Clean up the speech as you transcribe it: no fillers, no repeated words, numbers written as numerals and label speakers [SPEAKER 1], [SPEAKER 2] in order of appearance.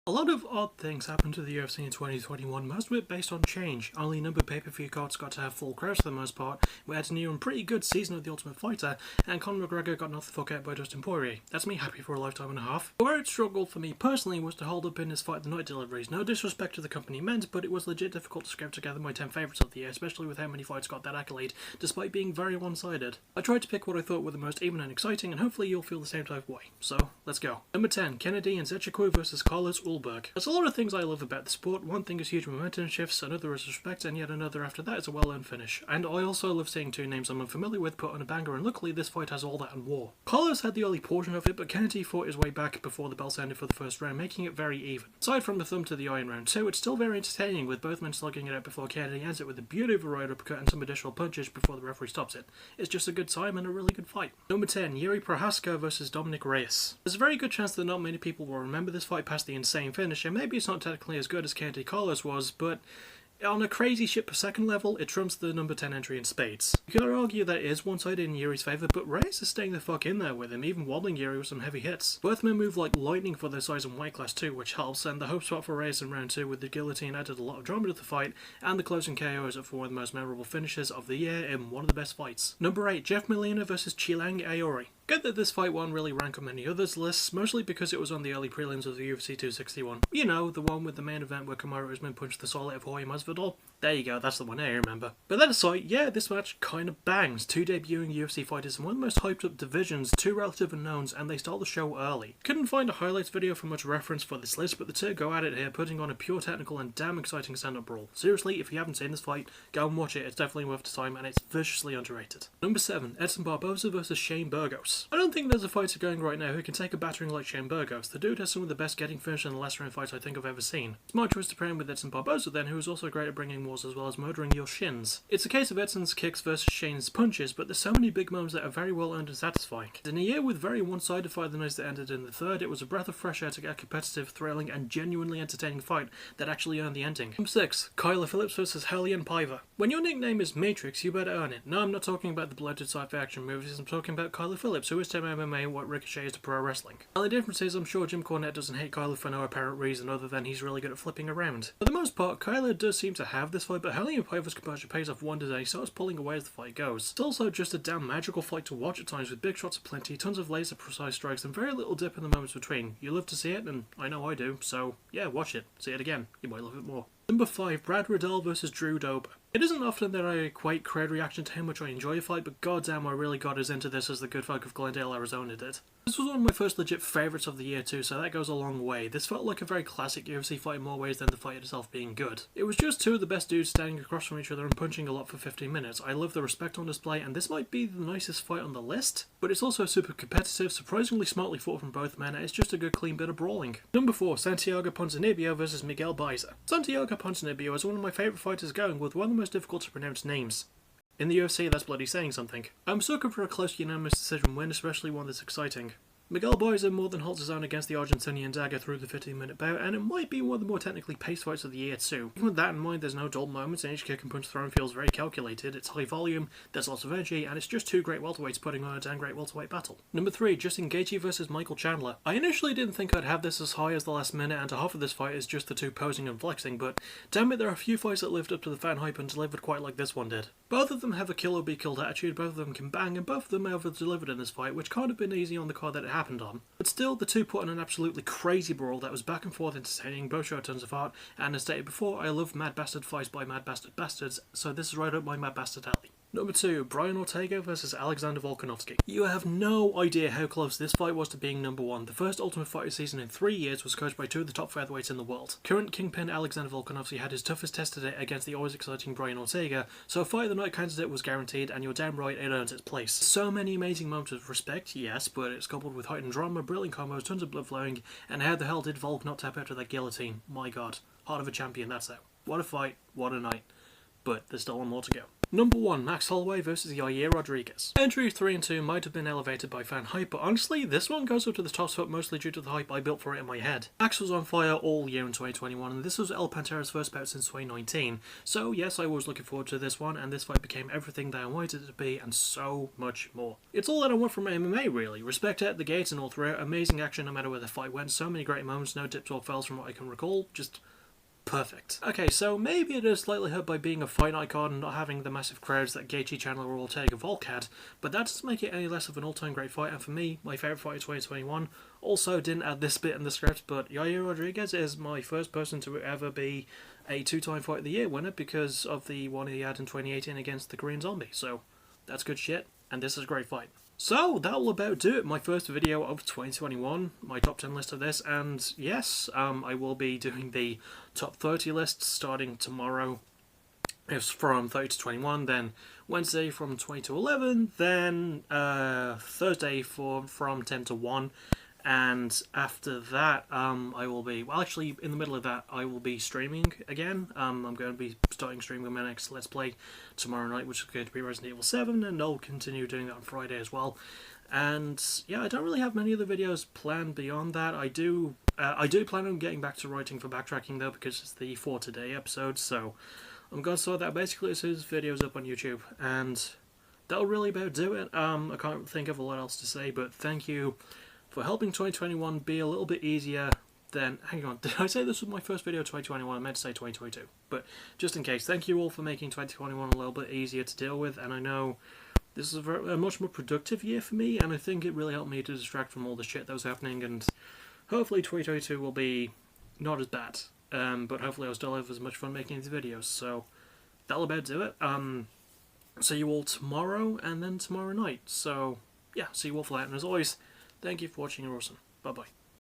[SPEAKER 1] A lot of odd things happened to the UFC in 2021, most of it based on change. Only a number of pay-per-view cards got to have full crowds for the most part. We had a new and pretty good season of The Ultimate Fighter, and Conor McGregor got knocked the fuck out by Dustin Poirier. That's me happy for a lifetime and a half. Where it struggled for me personally was to hold up in his Fight of the Night deliveries. No disrespect to the company meant, but it was legit difficult to scrape together my 10 favourites of the year, especially with how many fights got that accolade, despite being very one-sided. I tried to pick what I thought were the most even and exciting, and hopefully you'll feel the same type of way. So, let's go. Number 10, Kennedy and Zechikwu vs Carlos Ulberg. There's a lot of things I love about the sport. One thing is huge momentum shifts, another is respect, and yet another after that is a well-earned finish. And I also love seeing two names I'm unfamiliar with put on a banger, and luckily this fight has all that and more. Carlos had the early portion of it, but Kennedy fought his way back before the bell sounded for the first round, making it very even. Aside from the thumb to the eye in round 2, it's still very entertaining, with both men slugging it out before Kennedy ends it with a beautiful right uppercut and some additional punches before the referee stops it. It's just a good time and a really good fight. Number 10, Yuri Prohaska vs Dominic Reyes. There's a very good chance that not many people will remember this fight past the insane finish, and maybe it's not technically as good as Kennedy Carlos was, but on a crazy shit per second level, it trumps the number 10 entry in spades. You could argue that it is one-sided in Yuri's favour, but Reyes is staying the fuck in there with him, even wobbling Yuri with some heavy hits. Both men move like lightning for their size and weight class too, which helps, and the hope spot for Reyes in round 2 with the guillotine added a lot of drama to the fight, and the closing KO is up for one of the most memorable finishes of the year in one of the best fights. Number 8, Jeff Molina vs Chilang Aori. Good that this fight won't really rank on many others' lists, mostly because it was on the early prelims of the UFC 261. You know, the one with the main event where Kamaru Usman punched the soul out of Jorge Masvidal. There you go, that's the one I remember. But that aside, yeah, this match kind of bangs. Two debuting UFC fighters in one of the most hyped up divisions, two relative unknowns, and they stole the show early. Couldn't find a highlights video for much reference for this list, but the two go at it here, putting on a pure technical and damn exciting stand-up brawl. Seriously, if you haven't seen this fight, go and watch it, it's definitely worth the time, and it's viciously underrated. Number 7, Edson Barboza vs Shane Burgos. I don't think there's a fighter going right now who can take a battering like Shane Burgos. The dude has some of the best getting finished in the last round fights I think I've ever seen. Smart choice to pair him with Edson Barboza then, who is also great at bringing wars as well as murdering your shins. It's a case of Edson's kicks versus Shane's punches, but there's so many big moments that are very well earned and satisfying. In a year with very one-sided fight the nights that ended in the third, it was a breath of fresh air to get a competitive, thrilling, and genuinely entertaining fight that actually earned the ending. Number 6, Kyler Phillips vs Hellion Paiva. When your nickname is Matrix, you better earn it. No, I'm not talking about the bloated sci-fi action movies, I'm talking about Kyler Phillips, who is to MMA what Ricochet is to pro wrestling. Now the difference is I'm sure Jim Cornette doesn't hate Kyler for no apparent reason other than he's really good at flipping around. For the most part, Kyler does seem to have this fight, but Hellion Paiva's composure pays off wonders and he starts pulling away as the fight goes. It's also just a damn magical fight to watch at times with big shots aplenty, tons of laser precise strikes and very little dip in the moments between. You love to see it, and I know I do, so yeah, watch it. See it again. You might love it more. Number 5, Brad Riddell vs Drew Dober. It isn't often that I equate crowd reaction to how much I enjoy a fight, but goddamn I really got as into this as the good folk of Glendale, Arizona did. This was one of my first legit favourites of the year too, so that goes a long way. This felt like a very classic UFC fight in more ways than the fight itself being good. It was just two of the best dudes standing across from each other and punching a lot for 15 minutes. I love the respect on display, and this might be the nicest fight on the list, but it's also super competitive, surprisingly smartly fought from both men, and it's just a good clean bit of brawling. Number 4, Santiago Ponzinibbio vs Miguel Baiza. Santiago Ponzinibbio is one of my favourite fighters going, with one of the most difficult to pronounce names. In the UFC, that's bloody saying something. I'm sucker for a close unanimous decision win, especially one that's exciting. Miguel Baiza more than holds his own against the Argentinian dagger through the 15-minute bout, and it might be one of the more technically paced fights of the year too. Even with that in mind, there's no dull moments, and each kick and punch thrown feels very calculated, it's high volume, there's lots of energy, and it's just two great welterweights putting on a damn great welterweight battle. Number 3, Justin Gaethje vs Michael Chandler. I initially didn't think I'd have this as high as the last minute, and half of this fight is just the two posing and flexing, but damn it, there are a few fights that lived up to the fan hype and delivered quite like this one did. Both of them have a kill or be killed attitude, both of them can bang, and both of them over-delivered in this fight, which can't have been easy on the card that it happened on. But still, the two put on an absolutely crazy brawl that was back and forth entertaining, both showed tons of heart, and as stated before, I love Mad Bastard fights by Mad Bastard bastards, so this is right up my Mad Bastard alley. Number 2, Brian Ortega vs Alexander Volkanovski. You have no idea how close this fight was to being number 1. The first Ultimate Fighter season in 3 years was coached by two of the top featherweights in the world. Current Kingpin Alexander Volkanovski had his toughest test today against the always exciting Brian Ortega, so a Fight of the Night candidate was guaranteed, and you're damn right it earns its place. So many amazing moments of respect, yes, but it's coupled with heightened drama, brilliant combos, tons of blood flowing, and how the hell did Volk not tap out to that guillotine? My god. Heart of a champion, that's out. What a fight, what a night. But there's still one more to go. Number 1, Max Holloway vs Yair Rodriguez. Entry 3 and 2 might have been elevated by fan hype, but honestly, this one goes up to the top spot mostly due to the hype I built for it in my head. Max was on fire all year in 2021, and this was El Pantera's first bout since 2019, so yes, I was looking forward to this one, and this fight became everything that I wanted it to be, and so much more. It's all that I want from MMA, really. Respect at the gates and all throughout, amazing action no matter where the fight went, so many great moments, no dips or fails from what I can recall, just perfect. Okay, so maybe it is slightly hurt by being a fight icon and not having the massive crowds that Gaethje, Chandler, or Ortega Volk had, but that doesn't make it any less of an all-time great fight, and for me, my favourite fight of 2021, also didn't add this bit in the script, but Yair Rodriguez is my first person to ever be a 2-time Fight of the Year winner because of the one he had in 2018 against the Korean Zombie, so that's good shit, and this is a great fight. So, that will about do it. My first video of 2021, my top 10 list of this, and yes, I will be doing the top 30 lists starting tomorrow. It's from 30 to 21, then Wednesday from 20 to 11, then Thursday from 10 to 1, and after that, I will be, well actually, in the middle of that, I will be streaming again. I'm going to be starting streaming my next Let's Play tomorrow night, which is going to be Resident Evil 7, and I'll continue doing that on Friday as well. And yeah, I don't really have many other videos planned beyond that. I do plan on getting back to writing for Backtracking though, because it's the For Today episode, so I'm going to sort that basically as soon as the video's up on YouTube, and that'll really about do it. I can't think of a lot else to say, but thank you for helping 2021 be a little bit easier than... Hang on, did I say this was my first video of 2021? I meant to say 2022. But just in case, thank you all for making 2021 a little bit easier to deal with, and I know this is a much more productive year for me, and I think it really helped me to distract from all the shit that was happening, and hopefully 2022 will be not as bad, but hopefully I'll still have as much fun making these videos, so that'll about do it. See you all tomorrow, and then tomorrow night, so yeah, see you all for that, and as always, thank you for watching, you're awesome. Bye-bye.